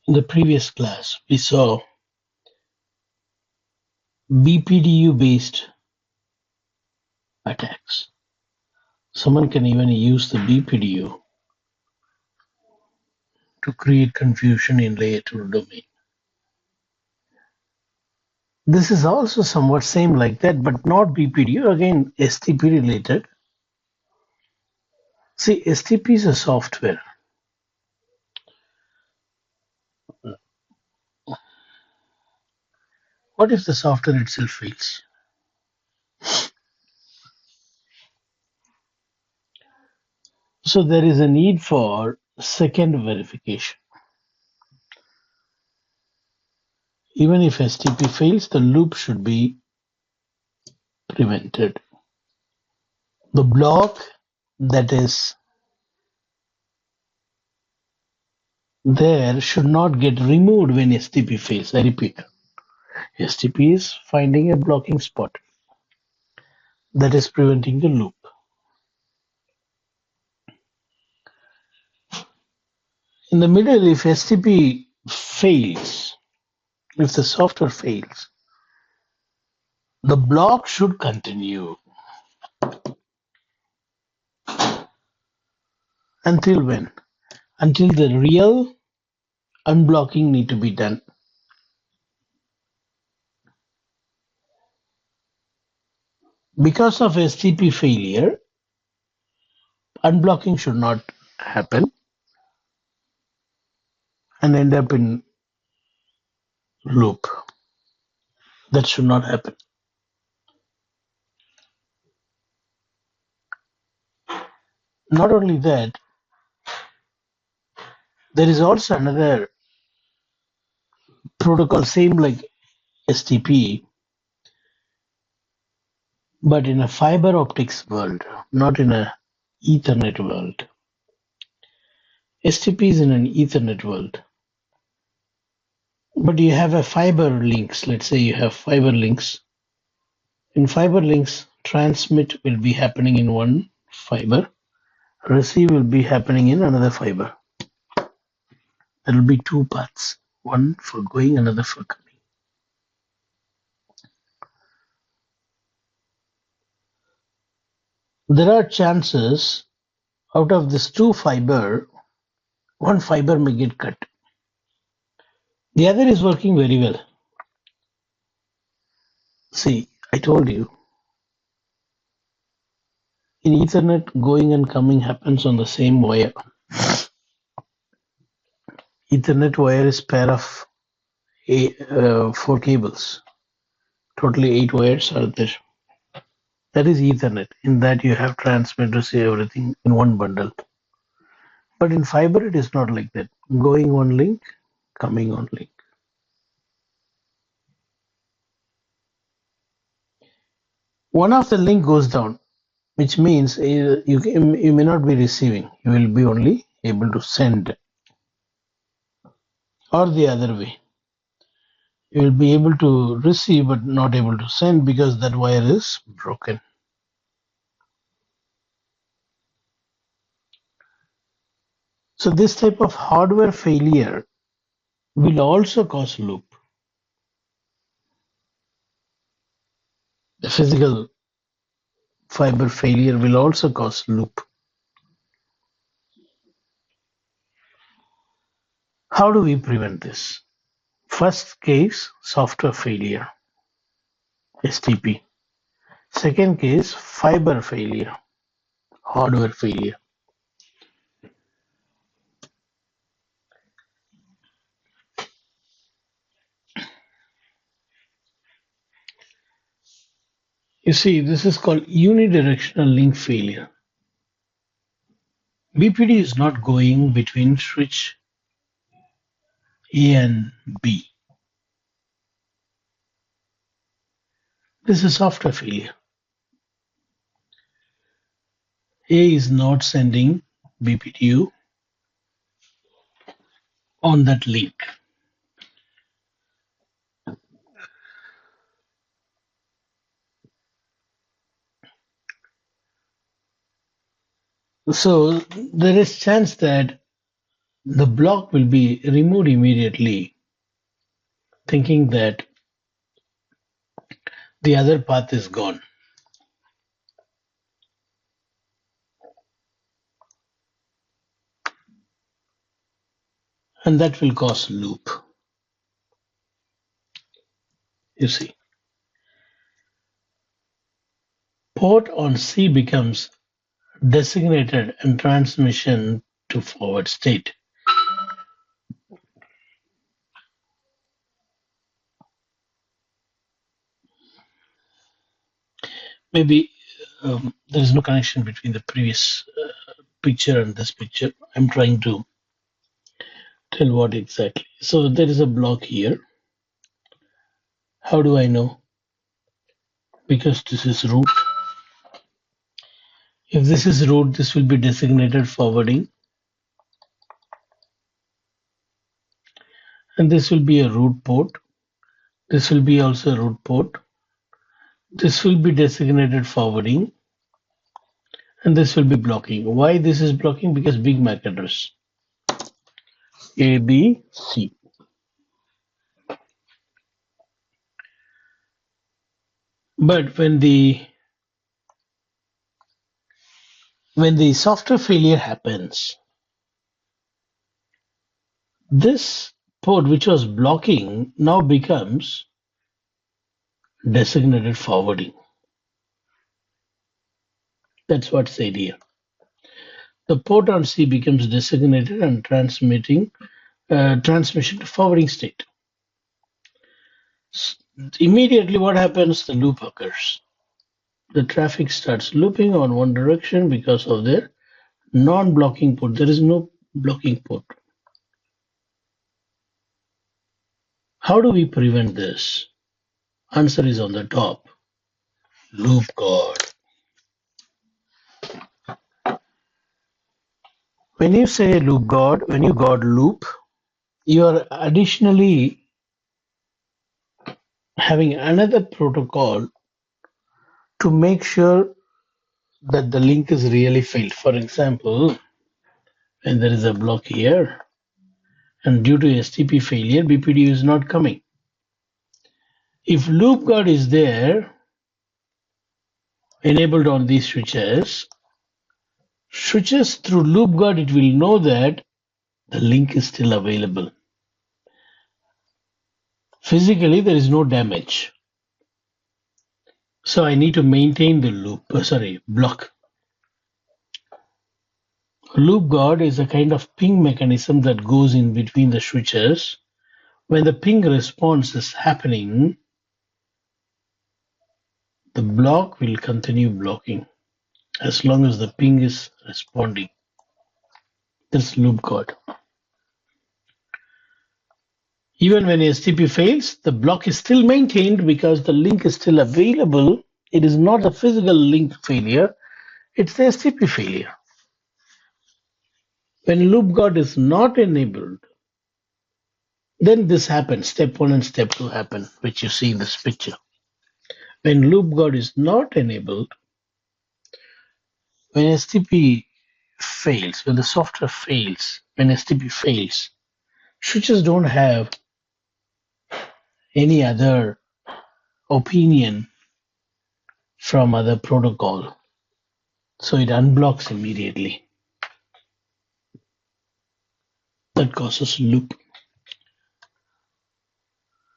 In the previous class, we saw BPDU-based attacks. Someone can even use the BPDU to create confusion in layer 2 domain. This is also somewhat same like that, but not BPDU, again STP related. See, STP is a software. What if the software itself fails? So there is a need for second verification. Even if STP fails, the loop should be prevented. The block that is there should not get removed when STP fails. I repeat, STP is finding a blocking spot that is preventing the loop. In the middle, if STP fails, if the software fails, the block should continue. Until when? Until the real unblocking need to be done. Because of STP failure, unblocking should not happen and end up in loop. That should not happen. Not only that, there is also another protocol, same like STP, but in a fiber optics world, not in a Ethernet world. STP is in an Ethernet world. But you have a fiber links. Let's say you have fiber links. In fiber links, transmit will be happening in one fiber. Receive will be happening in another fiber. There will be two paths, one for going, another for coming. There are chances out of this two fiber, one fiber may get cut. The other is working very well. See, I told you, in Ethernet, going and coming happens on the same wire. Ethernet wire is pair of 4 cables. Totally 8 wires are there. That is Ethernet. In that you have transmit, receive everything in one bundle. But in fiber, it is not like that. Going one link, coming on link. One of the link goes down, which means you may not be receiving. You will be only able to send. Or the other way. You will be able to receive but not able to send because that wire is broken. So this type of hardware failure will also cause loop. The physical fiber failure will also cause loop. How do we prevent this? First case, software failure, STP. Second case, fiber failure, hardware failure. You see, this is called unidirectional link failure. BPD is not going between switch A and B. This is software failure. A is not sending BPDU on that link. So there is chance that the block will be removed immediately, thinking that the other path is gone. And that will cause loop. You see, port on C becomes designated and transmission to forward state. Maybe there is no connection between the previous picture and this picture. I'm trying to tell what exactly. So there is a block here. How do I know? Because this is root. If this is root, this will be designated forwarding. And this will be a root port. This will be also a root port. This will be designated forwarding. And this will be blocking. Why this is blocking? Because Big Mac address. A, B, C. But when the software failure happens, this port which was blocking now becomes designated forwarding. That's what's the idea. The port on C becomes designated and transmission to forwarding state. Immediately what happens? The loop occurs. The traffic starts looping on one direction because of their non-blocking port. There is no blocking port. How do we prevent this? Answer is on the top. Loop guard. When you say loop guard, when you guard loop, you are additionally having another protocol to make sure that the link is really failed. For example, when there is a block here and due to STP failure, BPDU is not coming. If loop guard is there, enabled on these switches through loop guard, it will know that the link is still available. Physically, there is no damage. So I need to maintain the block. Loop guard is a kind of ping mechanism that goes in between the switches. When the ping response is happening, the block will continue blocking as long as the ping is responding. That's loop guard. Even when STP fails, the block is still maintained because the link is still available. It is not a physical link failure, it's the STP failure. When loop guard is not enabled, then this happens. Step 1 and step 2 happen, which you see in this picture. When loop guard is not enabled, when STP fails, when the software fails, when STP fails, switches don't have any other opinion from other protocol. So it unblocks immediately. That causes loop.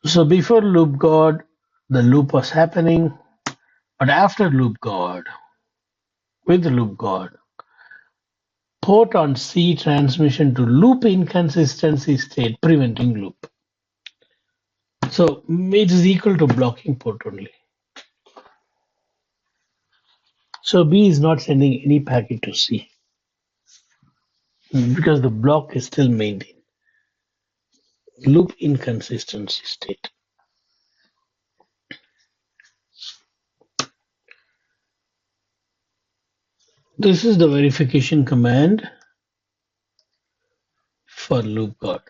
So before loop guard, the loop was happening, but after loop guard, with the loop guard, port on C transmission to loop inconsistency state, preventing loop. So it is equal to blocking port only. So B is not sending any packet to C because the block is still maintained. Loop inconsistency state. This is the verification command for loop guard.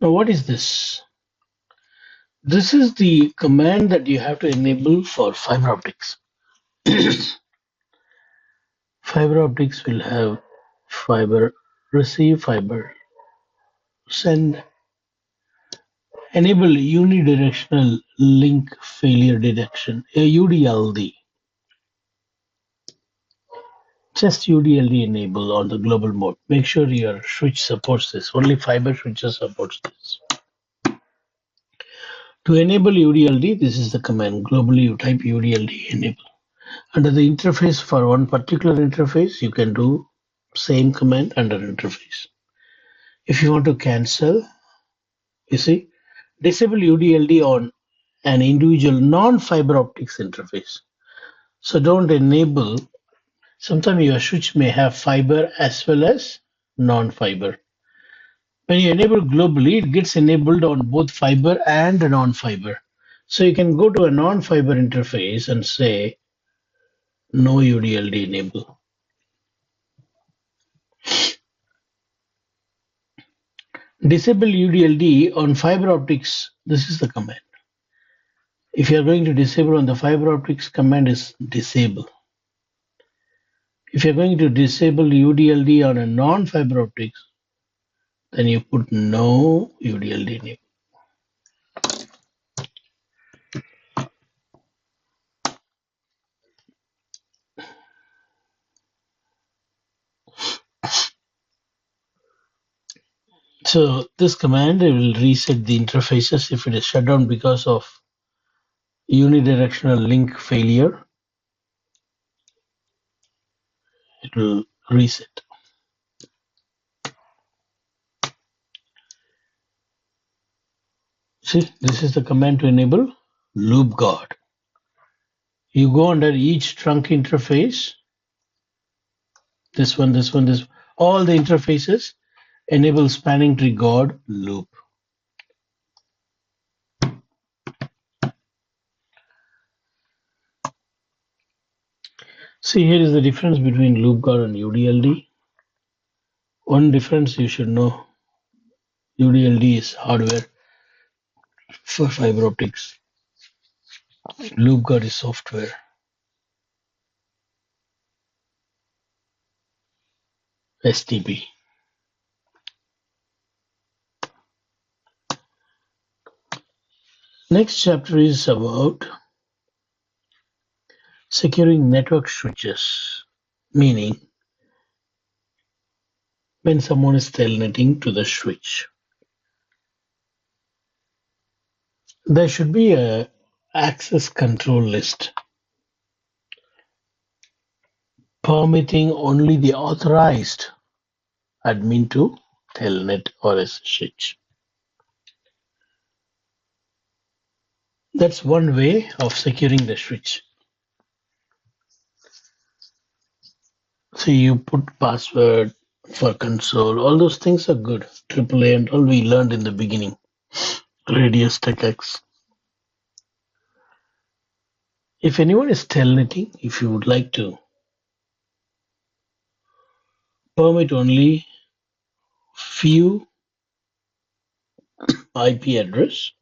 Now what is this? This is the command that you have to enable for fiber optics. Fiber optics will have fiber receive, fiber send, enable unidirectional link failure detection, a UDLD. Just UDLD enable on the global mode. Make sure your switch supports this. Only fiber switches supports this. To enable UDLD, this is the command. Globally, you type UDLD enable. Under the interface for one particular interface, you can do same command under interface. If you want to cancel, you see, disable UDLD on an individual non-fiber optics interface. So don't enable. Sometimes your switch may have fiber as well as non-fiber. When you enable globally, it gets enabled on both fiber and non-fiber. So you can go to a non-fiber interface and say no UDLD enable. Disable UDLD on fiber optics. This is the command. If you are going to disable on the fiber optics, command is disable. If you're going to disable UDLD on a non-fiber optics, then you put no UDLD enable. So this command will reset the interfaces if it is shut down because of unidirectional link failure. It will reset. See, this is the command to enable loop guard. You go under each trunk interface. This one, all the interfaces enable spanning tree guard loop. See, here is the difference between loop guard and UDLD. One difference you should know, UDLD is hardware for fiber optics. Loop guard is software. STP. Next chapter is about securing network switches, meaning when someone is telnetting to the switch. There should be a access control list permitting only the authorized admin to telnet or SSH. That's one way of securing the switch. So you put password for console, all those things are good. AAA and all we learned in the beginning. Radius TechX. If anyone is telnetting, if you would like to permit only few IP address,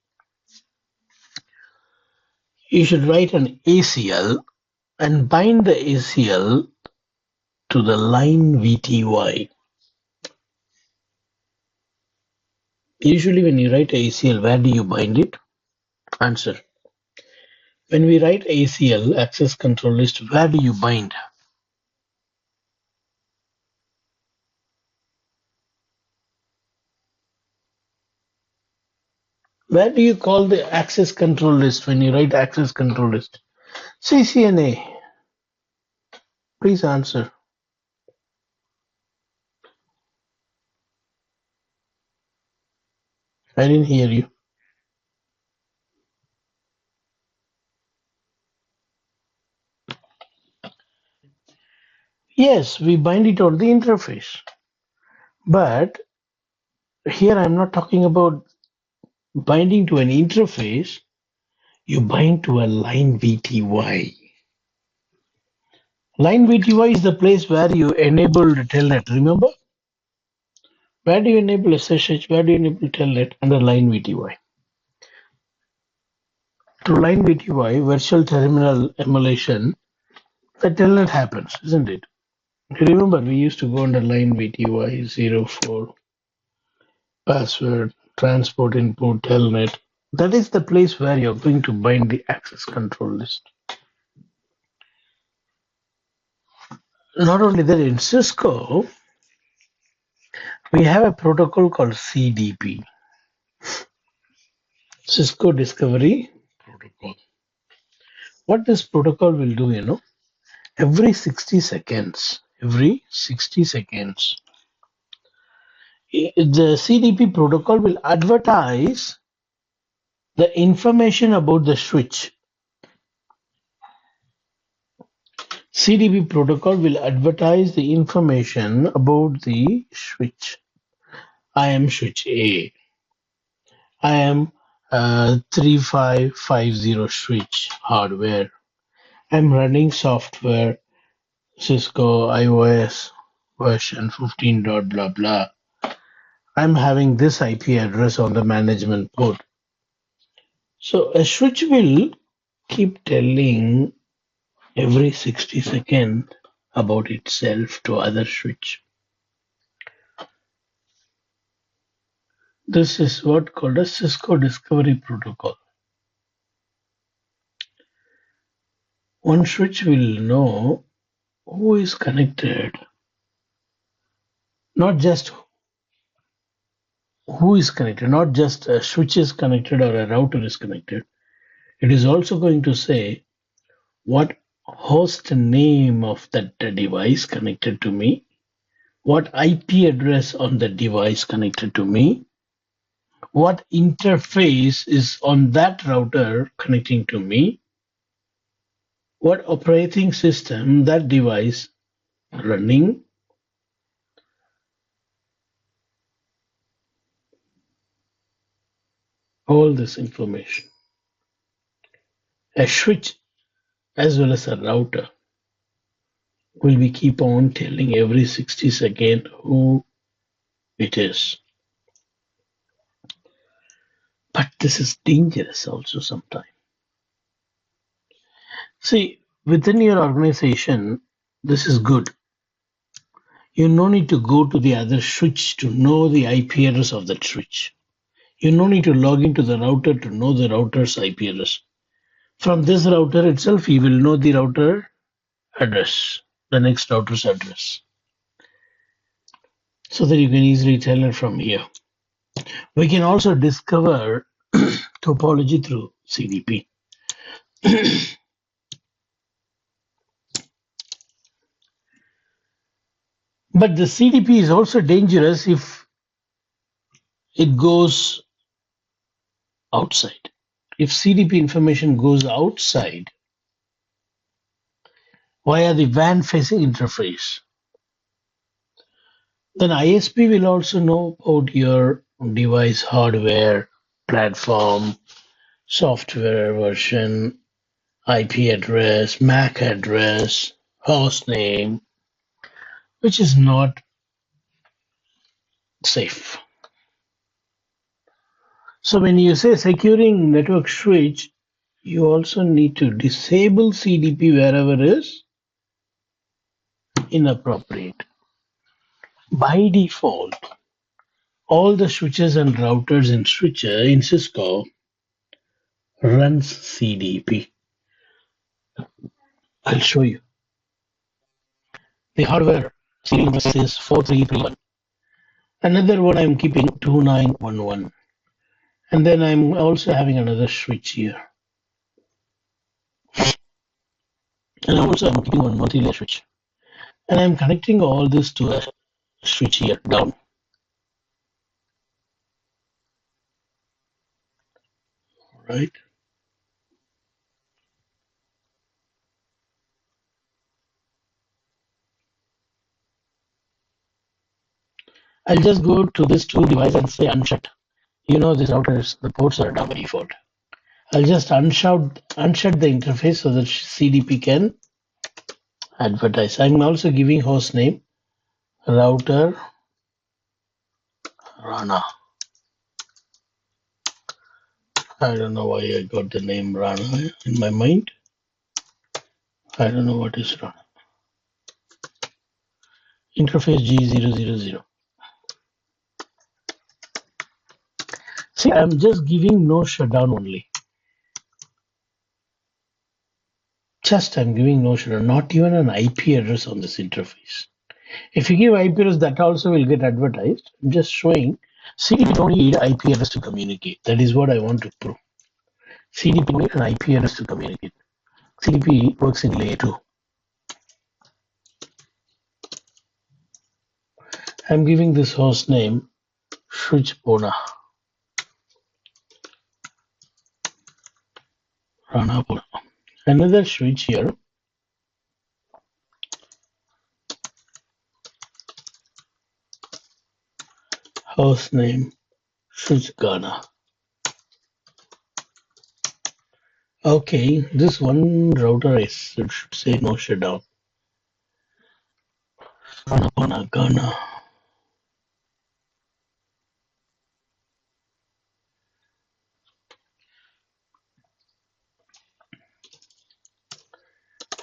you should write an ACL and bind the ACL to the line VTY. Usually when you write ACL, where do you bind it? Answer. When we write ACL, access control list, where do you bind? Where do you call the access control list when you write access control list? CCNA. Please answer. I didn't hear you. Yes, we bind it on the interface. But here I'm not talking about binding to an interface. You bind to a line VTY. Line VTY is the place where you enable telnet. Remember? Where do you enable SSH? Where do you enable telnet? Under line VTY. through line VTY, virtual terminal emulation, the telnet happens, isn't it? You remember we used to go under line VTY 04 password, transport input, telnet. That is the place where you're going to bind the access control list. Not only that, in Cisco, we have a protocol called CDP, Cisco Discovery Protocol. What this protocol will do, every 60 seconds, the CDP protocol will advertise the information about the switch. CDP protocol will advertise the information about the switch. I am switch A. I am 3550 switch hardware. I'm running software Cisco iOS version 15 dot blah blah. I'm having this IP address on the management port. So a switch will keep telling every 60 seconds about itself to other switch. This is what called a Cisco Discovery Protocol. One switch will know who is connected, not just who is connected, not just a switch is connected or a router is connected. It is also going to say what host name of that device connected to me, what IP address on the device connected to me, what interface is on that router connecting to me, what operating system that device running, all this information. A switch as well as a router will be keep on telling every 60 seconds who it is. But this is dangerous also sometimes. See, within your organization, this is good. You no need to go to the other switch to know the IP address of that switch. You no need to log into the router to know the router's IP address. From this router itself, you will know the router address, the next router's address, so that you can easily tell it from here. We can also discover topology through CDP. But the CDP is also dangerous if it goes outside. If CDP information goes outside via the WAN facing interface, then ISP will also know about your device hardware, platform, software version, IP address, MAC address, host name, which is not safe. So when you say securing network switch, you also need to disable CDP wherever it is inappropriate. By default, all the switches and routers in Cisco runs CDP. I'll show you. The hardware serial number is 4331. Another one I'm keeping 2911. And then I'm also having another switch here. And also I'm keeping one multi-layer switch. And I'm connecting all this to a switch here down. Right? I'll just go to this two device and say unshut. You know these routers, the ports are down by default. I'll just unshut the interface so that CDP can advertise. I'm also giving host name router Rana. I don't know why I got the name Rana in my mind. I don't know what is Rana. Interface G000. See, I'm just giving no shutdown only. Just I'm giving no shutdown, not even an IP address on this interface. If you give IP address, that also will get advertised. I'm just showing CDP don't need IP address to communicate. That is what I want to prove. CDP need an IP address to communicate. CDP works in layer 2. I'm giving this host name switch Pona. Rana Pona. Another switch here. Host name switch Ghana. Okay, this one router is should say no shutdown. Rana Pona Ghana.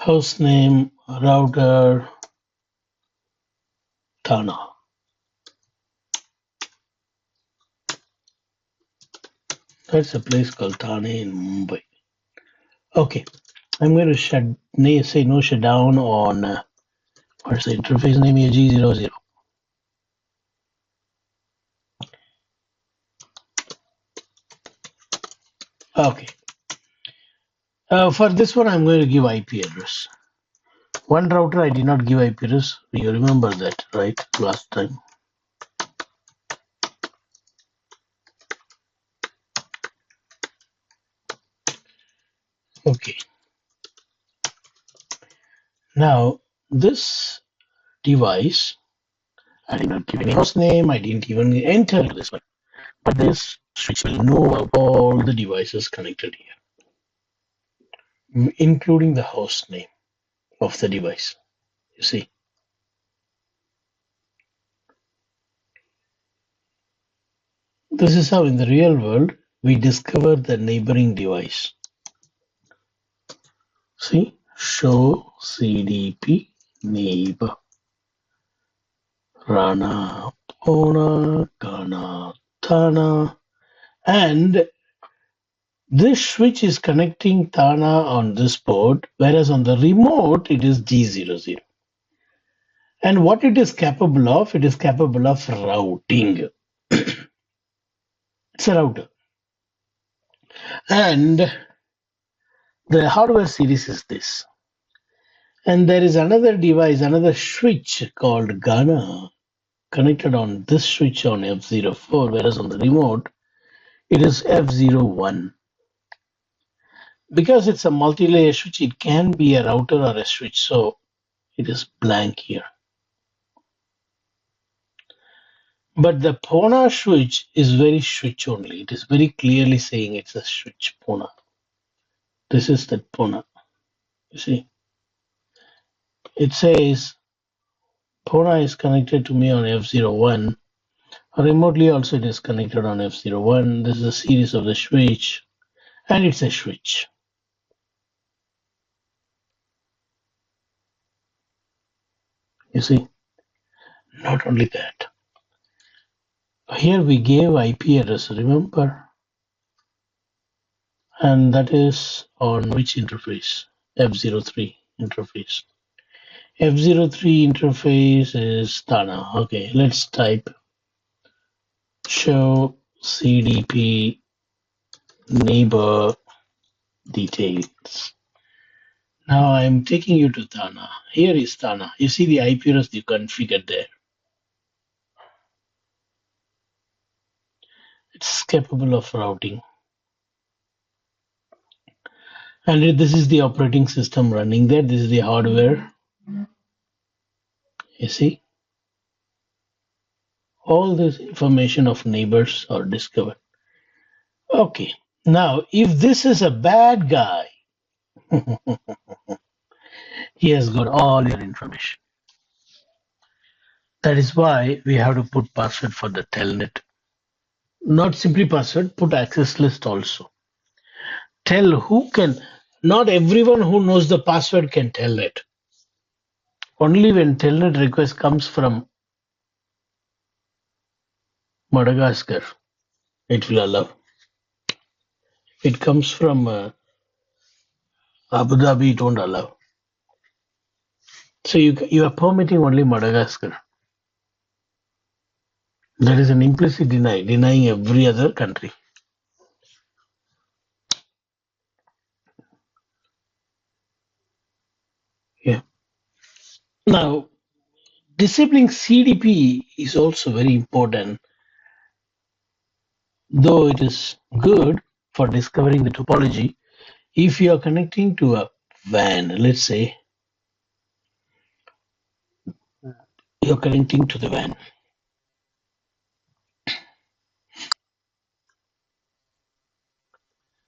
Host name router Tana. That's a place called Thane in Mumbai. Okay, I'm going to say no shutdown on what's the interface name here, G00. Okay. For this one, I'm going to give IP address. One router I did not give IP address. You remember that, right? Last time. Okay. Now, this device, I did not give any host name. I didn't even enter this one. But this switch will know all the devices connected here, including the host name of the device. You see. This is how in the real world we discover the neighboring device. See, show CDP neighbor. Rana, Pona, Ghana, Thana. And this switch is connecting Thana on this port, whereas on the remote it is G00. And what it is capable of, it is capable of routing. It's a router. And the hardware series is this. And there is another device, another switch called Ghana connected on this switch on F04, whereas on the remote it is F01. Because it's a multi-layer switch, it can be a router or a switch, so it is blank here. But the Pona switch is very switch only. It is very clearly saying it's a switch Pona. This is the Pona. You see, it says Pona is connected to me on F01. Remotely also it is connected on F01. This is a series of the switch, and it's a switch. You see, not only that. Here we gave IP address, remember? And that is on which interface? F03 interface. F03 interface is Tana. Okay, let's type show CDP neighbor details. Now I'm taking you to Tana. Here is Tana. You see the IP address you configured there. It's capable of routing. And this is the operating system running there. This is the hardware. You see? All this information of neighbors are discovered. Okay. Now, if this is a bad guy, he has got all your information. That is why we have to put password for the telnet. Not simply password, put access list also. tell who can. Not everyone who knows the password can tell it. Only when telnet request comes from Madagascar, it will allow. It comes from Abu Dhabi, it won't allow. So you are permitting only Madagascar. That is an implicit denying every other country. Yeah. Now, disabling CDP is also very important, though it is good for discovering the topology. If you are connecting to a WAN, let's say you're connecting to the WAN.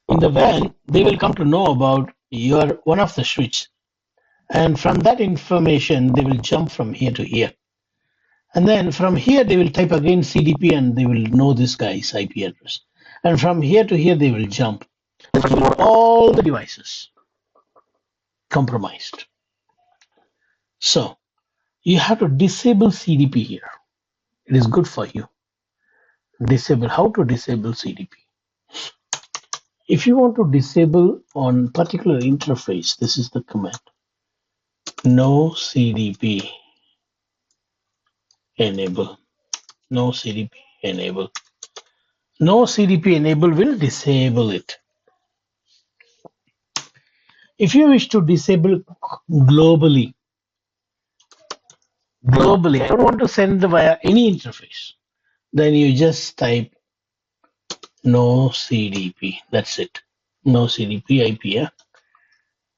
In the WAN, they will come to know about your one of the switch, and from that information, they will jump from here to here. And then from here, they will type again CDP and they will know this guy's IP address. And from here to here, they will jump. All the devices compromised. So you have to disable CDP here. It is good for you. Disable. How to disable CDP? If you want to disable on particular interface, this is the command. No CDP enable. No CDP enable. No CDP enable will disable it. If you wish to disable globally, I don't want to send via any interface, then you just type no CDP. That's it. No CDP IP. Yeah?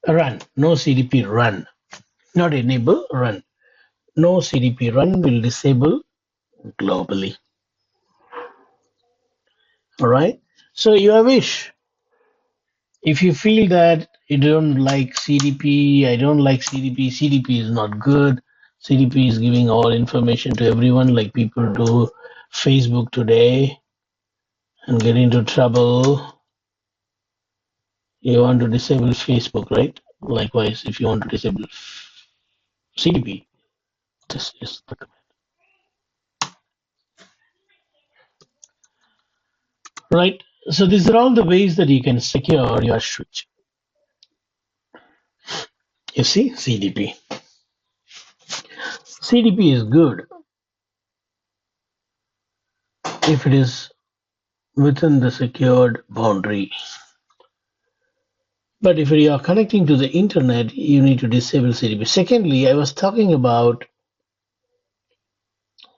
Run. No CDP run. Not enable, run. No CDP run will disable globally. All right. So your wish. If you feel that you don't like CDP, I don't like CDP, CDP is not good. CDP is giving all information to everyone like people do Facebook today and get into trouble. You want to disable Facebook, right? Likewise, if you want to disable CDP, this is the command. Right. So these are all the ways that you can secure your switch. You see, CDP. CDP is good if it is within the secured boundary. But if you are connecting to the internet, you need to disable CDP. Secondly, I was talking about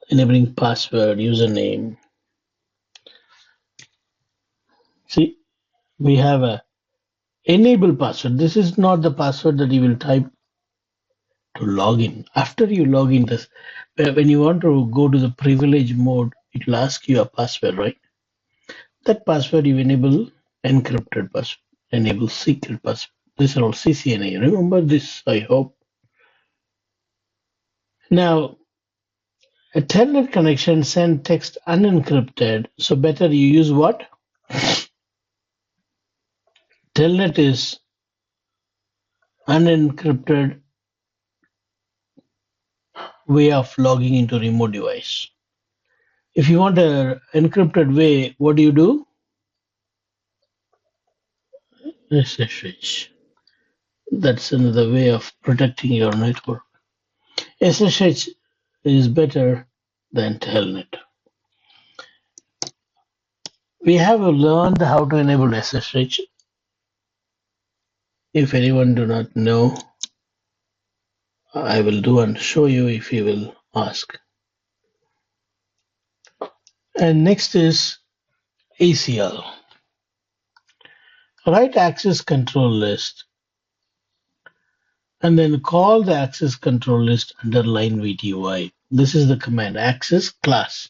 enabling password, username. See, we have a enable password. This is not the password that you will type to log in. After you log in, this when you want to go to the privilege mode, it will ask you a password, right? That password you enable encrypted password, enable secret password. These are all CCNA. Remember this, I hope. Now, a telnet connection send text unencrypted. So better you use what? Telnet is unencrypted way of logging into remote device. If you want an encrypted way, what do? SSH. That's another way of protecting your network. SSH is better than Telnet. We have learned how to enable SSH. If anyone do not know, I will do and show you if you will ask. And next is ACL. Write access control list and then call the access control list underline VTY. This is the command access class.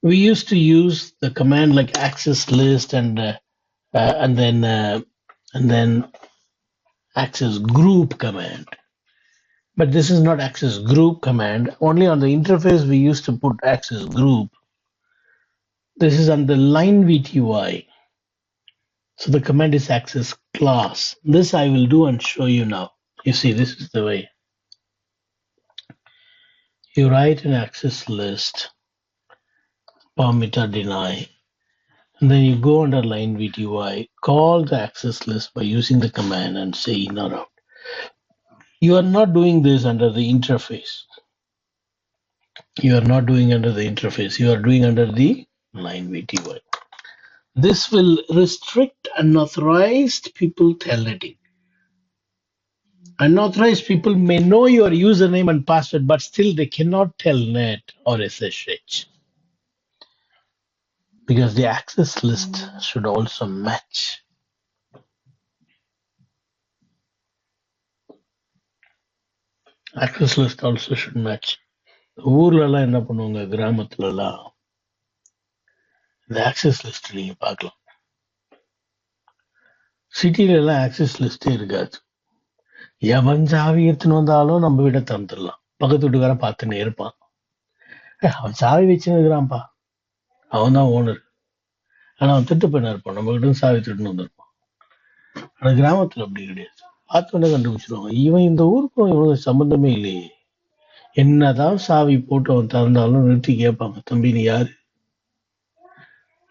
We used to use the command like access list and then access group command. But this is not access group command. Only on the interface we used to put access group. This is on the line VTY. So the command is access class. This I will do and show you now. You see, this is the way. You write an access list, permit or deny, and then you go under line VTY, call the access list by using the command and say in or out. You are not doing this under the interface. You are not doing under the interface. You are doing under the line VTY. This will restrict unauthorized people telnetting. Unauthorized people may know your username and password, but still they cannot telnet or SSH because the access list should also match. Access list also should match. ஊர்லலாம் என்ன பண்ணுவாங்க கிராமத்துலலாம் இந்த access list நீங்க பார்க்கலாம். சிட்டில எல்லாம் access லிஸ்டே இருக்காது. எவன் சாவி எடுத்துன்னு வந்தாலும் நம்ம விட தந்துடலாம். பக்கத்து வீட்டுக்காரன் பார்த்துன்னே இருப்பான். அவன் சாவி வச்சுன்னு இருக்கிறான்ப்பா, அவன் தான் ஓனர். ஆனா அவன் திட்டு பண்ண இருப்பான், நம்ம கிட்ட சாவி திட்டுன்னு வந்திருப்பான். ஆனா கிராமத்துல அப்படி கிடையாது. பார்த்தோன்னே கண்டுபிடிச்சிருவாங்க, இவன் இந்த ஊருக்கும் இவனுக்கு சம்பந்தமே இல்லையே. என்னதான் சாவி போட்டு அவன் திறந்தாலும் நிறுத்தி கேட்பாங்க, தம்பி நீ யாரு,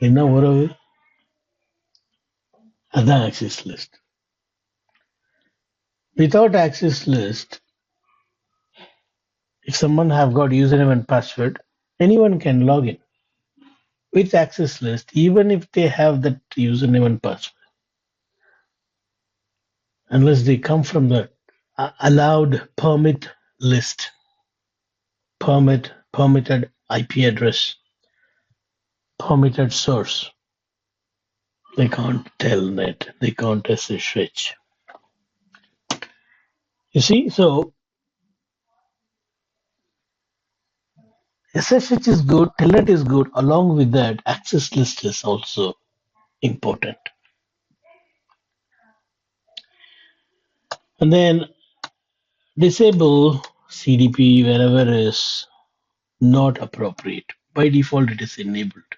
என்ன உறவு? அதான் access list. Without access list, if someone have got username and password, anyone can log in. With access list, even if they have that username and password, unless they come from the allowed permit list, permitted IP address, permitted source, they can't telnet, they can't SSH. You see, so SSH is good, telnet is good. Along with that, access list is also important. And then disable CDP wherever is not appropriate. By default, it is enabled.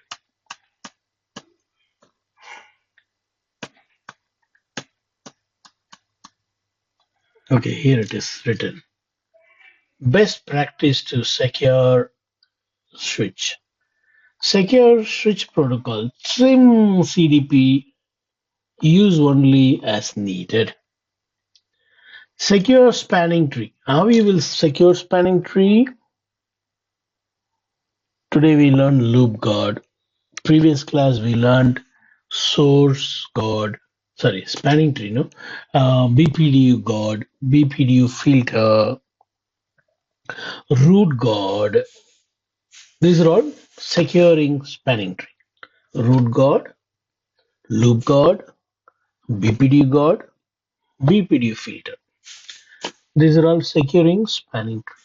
Okay, here it is written. Best practice to secure switch. Secure switch protocol. Trim CDP. Use only as needed. Secure spanning tree. How you will secure spanning tree? Today we learned loop guard. Previous class we learned source guard. Sorry, spanning tree, no? BPDU guard, BPDU filter, root guard. These are all securing spanning tree. Root guard, loop guard, BPDU guard, BPDU filter. These are all securing spanning tree.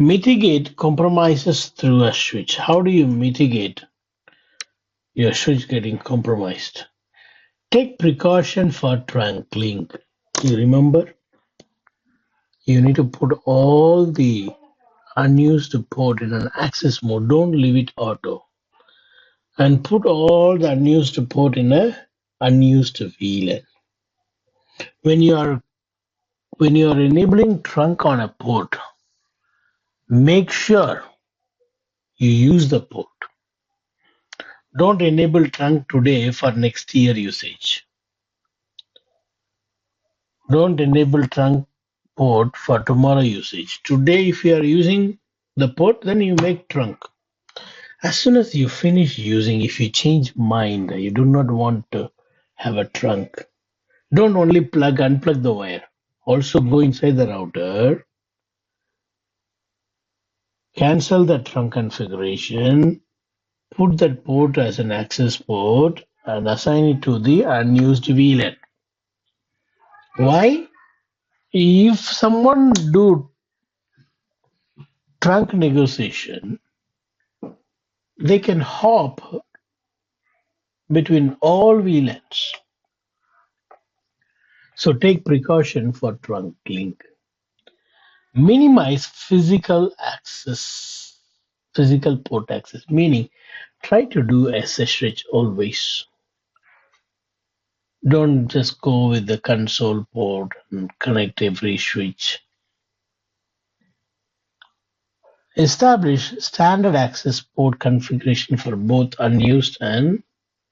Mitigate compromises through a switch. How do you mitigate your switch getting compromised? Take precaution for trunk link. You remember? You need to put all the unused port in an access mode. Don't leave it auto. And put all the unused port in a unused VLAN. When you are enabling trunk on a port, make sure you use the port. Don't enable trunk today for next year usage. Don't enable trunk port for tomorrow usage. Today, if you are using the port, then you make trunk. As soon as you finish using, if you change mind, you do not want to have a trunk, don't only unplug the wire. Also go inside the router, cancel the trunk configuration, put that port as an access port and assign it to the unused VLAN. Why? If someone do trunk negotiation, they can hop between all VLANs. So take precaution for trunk link. Minimize physical access physical port access, meaning try to do SSH always. Don't just go with the console port and connect every switch. Establish standard access port configuration for both unused and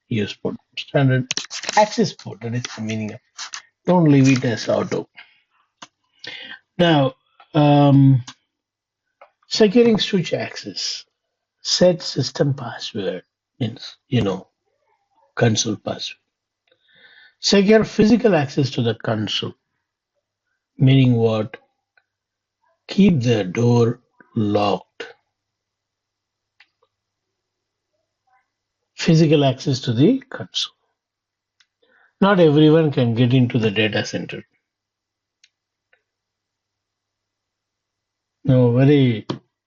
used port. Standard access port, that is the meaning of. Don't leave it as auto. Now, securing switch access. Set system password means, console password. Secure physical access to the console, meaning what? Keep the door locked. Physical access to the console. Not everyone can get into the data center. No, I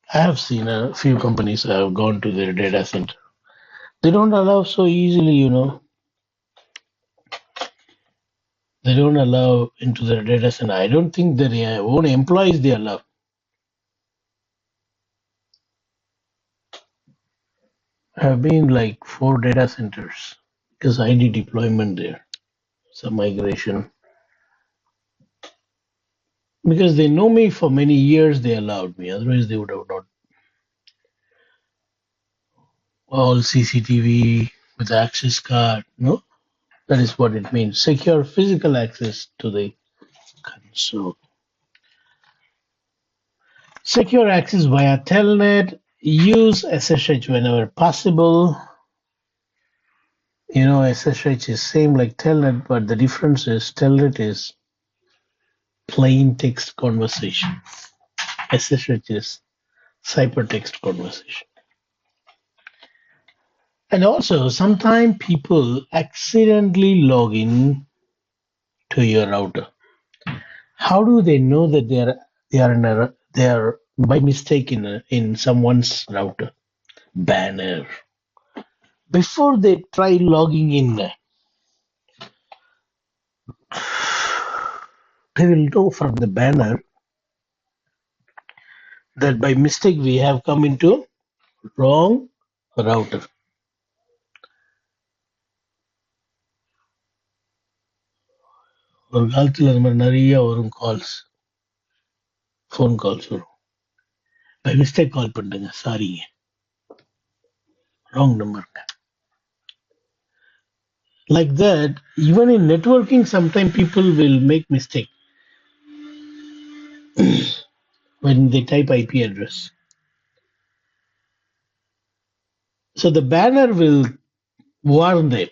have seen a few companies have gone to their data center. They don't allow so easily. They don't allow into their data center. I don't think their own employees they allow. I have been like 4 data centers because I did deployment there. Some migration. Because they know me for many years, they allowed me. Otherwise, they would have not. All CCTV with access card. No, that is what it means. Secure physical access to the console. Secure access via telnet. Use SSH whenever possible. SSH is same like telnet, but the difference is telnet is plain text conversation. SSH is ciphertext conversation. And also, sometimes people accidentally log in to your router. How do they know that they are by mistake in someone's router? Banner. Before they try logging in, they will know from the banner that by mistake we have come into wrong router. ஒரு காலத்துல இந்த மாதிரி நிறைய வரும் calls phone calls வரும் by mistake கால் பண்ணிட்டுங்க சாரிங்க wrong நம்பருங்க like that. Even in networking sometimes people will make mistake when they type IP address. So the banner will warn them,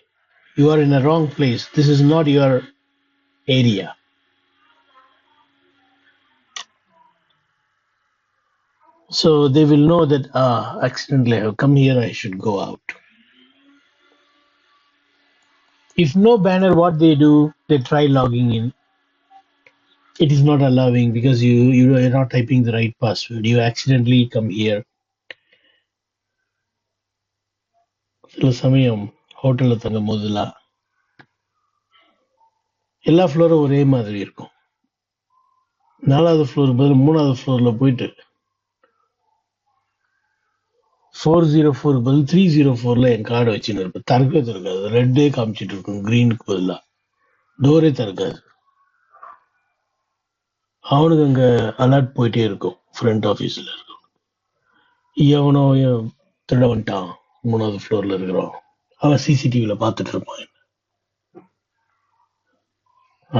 you are in a wrong place, this is not your area. So they will know that accidentally I have come here, I should go out. If no banner, what they do, they try logging in. It is not allowing because you are not typing the right password. You accidentally come here. சில சமயம் ஹோட்டல்ல தங்கும் போதெல்லாம் எல்லா ஃப்ளோரும் ஒரே மாதிரி இருக்கும். 4வது ஃப்ளோர் பதில் 3வது ஃப்ளோர்ல போயிட்டு 404 பதில் 304ல என் கார்டு வச்சுன்னு இருப்பேன். திறக்கவே திறக்காது, ரெட்டே காமிச்சிட்டு இருக்கும், கிரீனுக்கு பதிலா டோரே திறக்காது. அவனுக்கு அங்க அலர்ட் போயிட்டே இருக்கும். ஃப்ரண்ட் ஆஃபீஸ்ல இருக்கும், எவனோ திருட வந்துட்டான் 3வது ஃப்ளோர்ல இருக்கிறோம். அவன் சிசிடிவில பார்த்துட்டு இருப்பான்.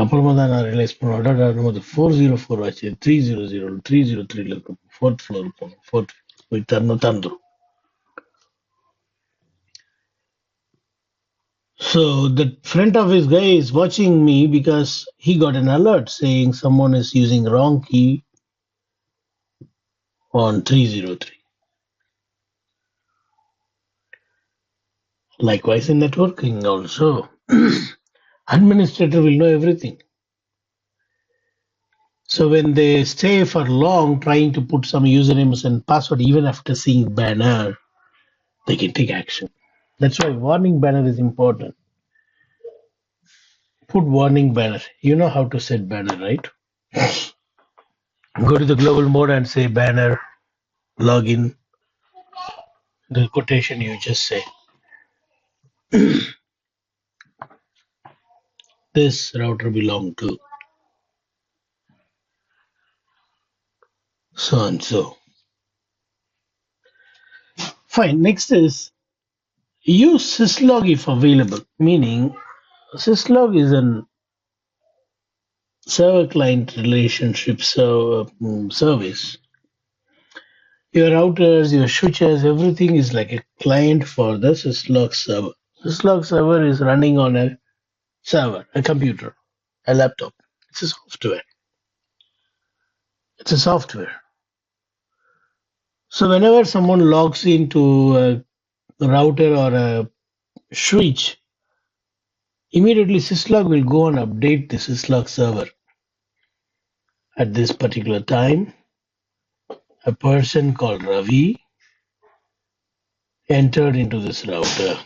அப்புறமா தான் நான் ரியலைஸ் பண்ணுவேன், 404 ஆச்சு, 300 303ல இருக்கும், 4th ஃப்ளோர் போகணும், 4th போய் திறந்துரும். So the front office guy is watching me because he got an alert saying someone is using wrong key on 303. Likewise in networking also, administrator will know everything. So when they stay for long trying to put some usernames and password, even after seeing banner, they can take action. That's why warning banner is important. Put warning banner. You know how to set banner, right? Go to the global mode and say banner, login, the quotation you just say. This router belong to so and so. Fine. Next is use syslog if available, meaning syslog is an server-client relationship service. Your routers, your switches, everything is like a client for the syslog server. Syslog server is running on a server, a computer, a laptop. It's a software. It's a software. So whenever someone logs into a router or a switch, immediately syslog will go and update the syslog server. At this particular time, a person called Ravi entered into this router.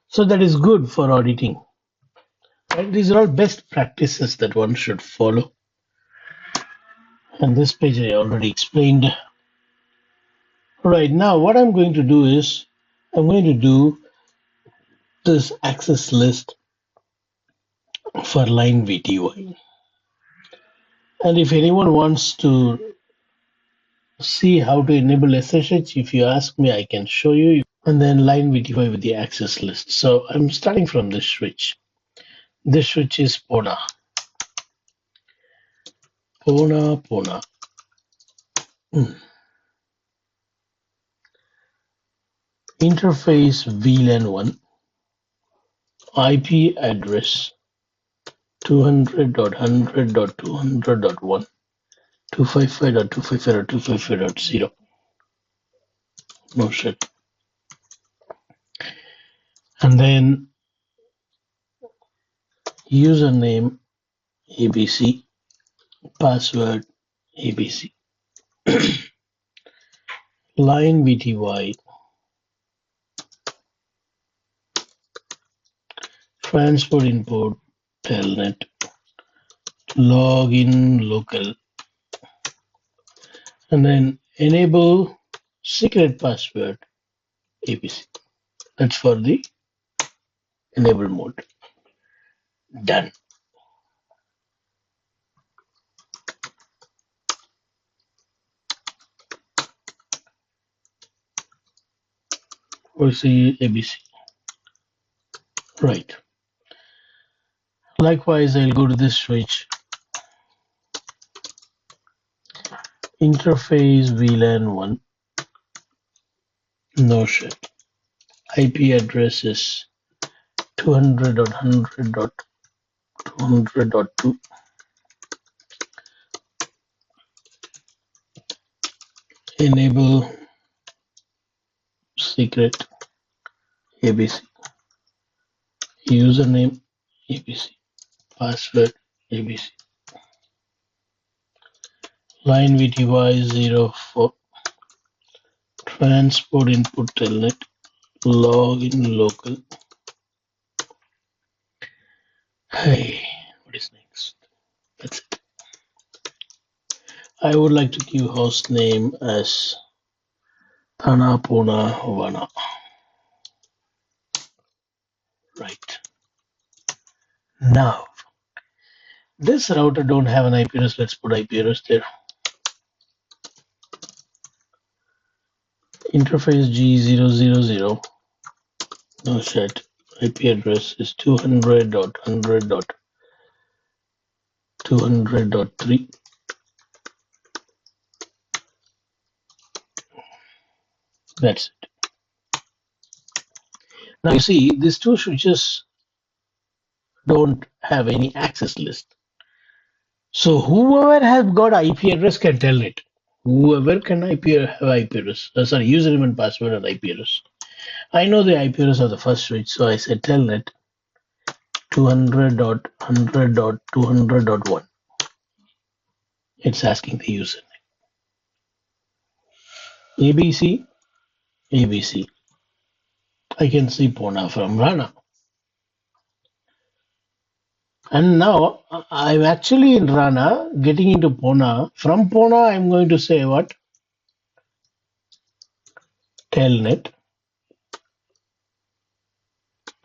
So that is good for auditing. And these are all best practices that one should follow. And this page I already explained. Right now, what I'm going to do is I'm going to do this access list for line VTY. And if anyone wants to see how to enable SSH, if you ask me, I can show you. And then line VTY with the access list. So I'm starting from this switch. This switch is Pona. Pona. Interface VLAN 1. IP address 200.100.200.1. 255.255.255.0. No shit. And then username ABC, password ABC. Line VTY, transport input, telnet, login local, and then enable secret password ABC. That's for the enable mode. Done. We'll see ABC. Right. Likewise, I'll go to this switch. Interface VLAN 1. No shit. IP address is 200.100.200.2. Enable secret ABC. Username ABC. Password ABC. Line VTY 04. Transport input telnet. Login local. Hey, what is next? That's it. I would like to give host name as Thanapona Vana. Right. Now, this router don't have an IP address. Let's put IP address there. Interface G000. No shit. IP address is 200.100.200.3. That's it. Now you see, these two switches don't have any access list. So whoever has got IP address can tell it. Whoever can have IP address. Sorry, username and password and IP address. I know the IP address of the first switch, so I said telnet 200.100.200.1. It's asking the username. ABC. I can see Pona from Rana. And now I'm actually in Rana, getting into Pona. From Pona, I'm going to say what? telnet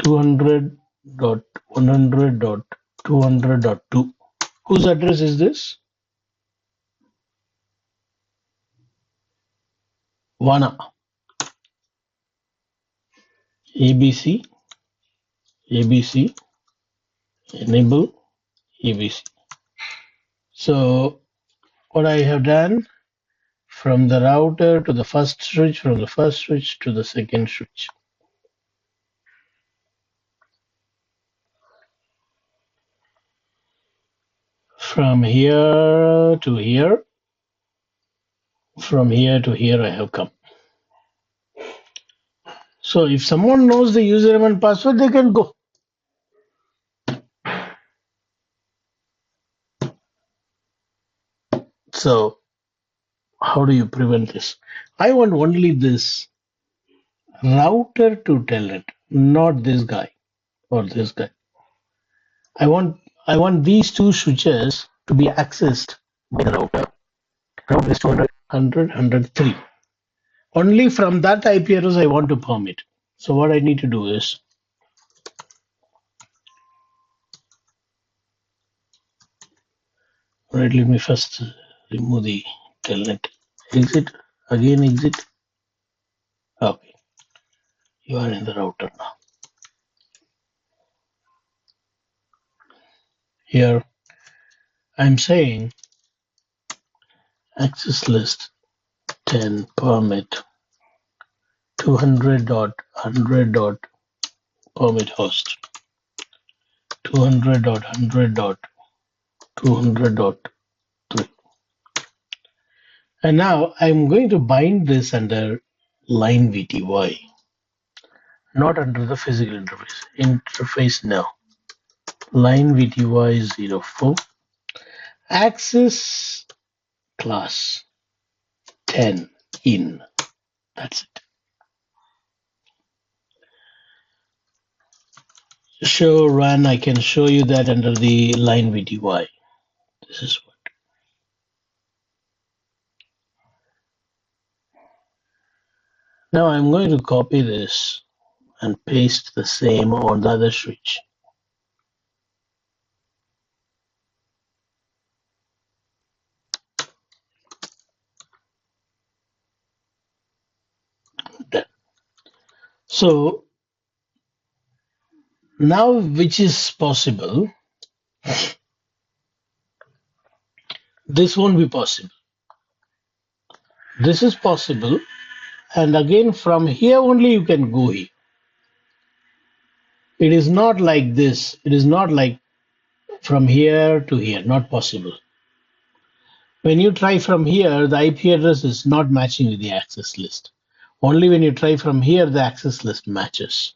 200.100.200.2. Whose address is this? WANA. ABC, ABC, enable ABC. So what I have done, from the router to the first switch, from the first switch to the second switch. From here to here, from here to here I have come. So if someone knows the username and password, they can go. So how do you prevent this? I want only this router to tell it, not this guy or this guy. I want these two switches to be accessed by the router. Router is 200, 103. Only from that IP address I want to permit. So what I need to do is, right, let me first remove the telnet. Exit, again exit. Okay, you are in the router now. Here I'm saying access list 10 permit 200.100.permit host 200.100.200.3. And now I'm going to bind this under line VTY, not under the physical interface. Interface now. Line VTY 04. Access class 10 in. That's it. Show run. I can show you that under the line VTY. This is what. Now I'm going to copy this and paste the same on the other switch. Done. So now which is possible? This won't be possible. This is possible, and again from here only you can go here. It is not like this. It is not like from here to here, not possible. When you try from here, the IP address is not matching with the access list. Only when you try from here, the access list matches.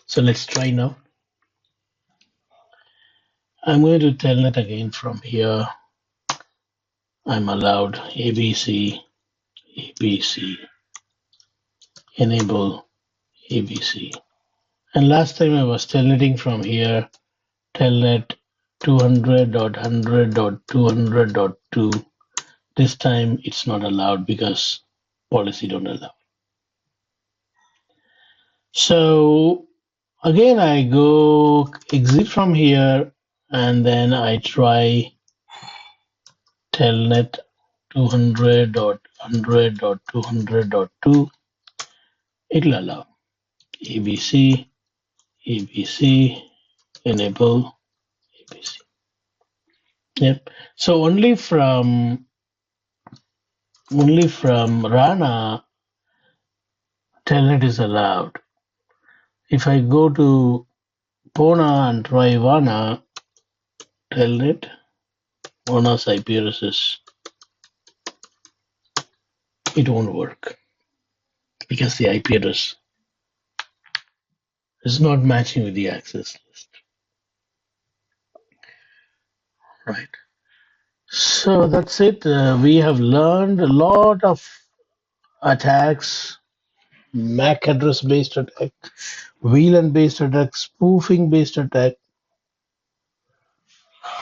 So let's try now. I'm going to telnet again from here. I'm allowed ABC, ABC, enable ABC. And last time I was telnetting from here, telnet 200.100.200.2. This time it's not allowed because policy don't allow. So again I go exit from here and then I try telnet 200.100.200.2. It'll allow ABC, ABC, enable ABC. Yep. So only from Rana telnet is allowed. If I go to Pona and try Vana telnet, Vana's IP address, it won't work because the IP address is not matching with the access list. Right. So that's it. We have learned a lot of attacks, MAC address based attack, VLAN based attack, spoofing based attack,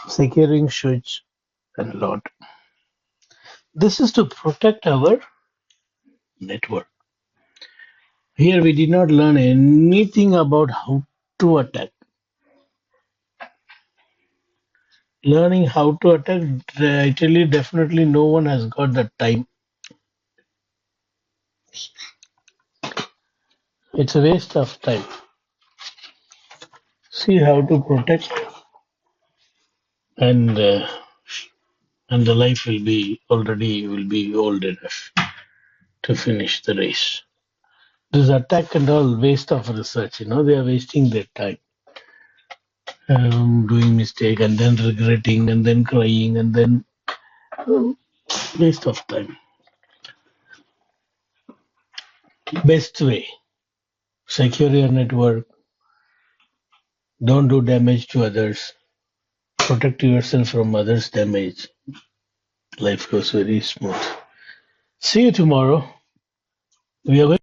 securing switch, and a lot. This is to protect our network. Here we did not learn anything about how to attack. Learning how to attack, I tell you, definitely no one has got the time. It's a waste of time. See how to protect, and the life will be old enough to finish the race. This attack and all waste of research. They are wasting their time, doing mistake and then regretting and then crying and then waste of time. Best way: secure your network. Don't do damage to others. Protect yourself from others' damage. Life goes very smooth. See you tomorrow. We are going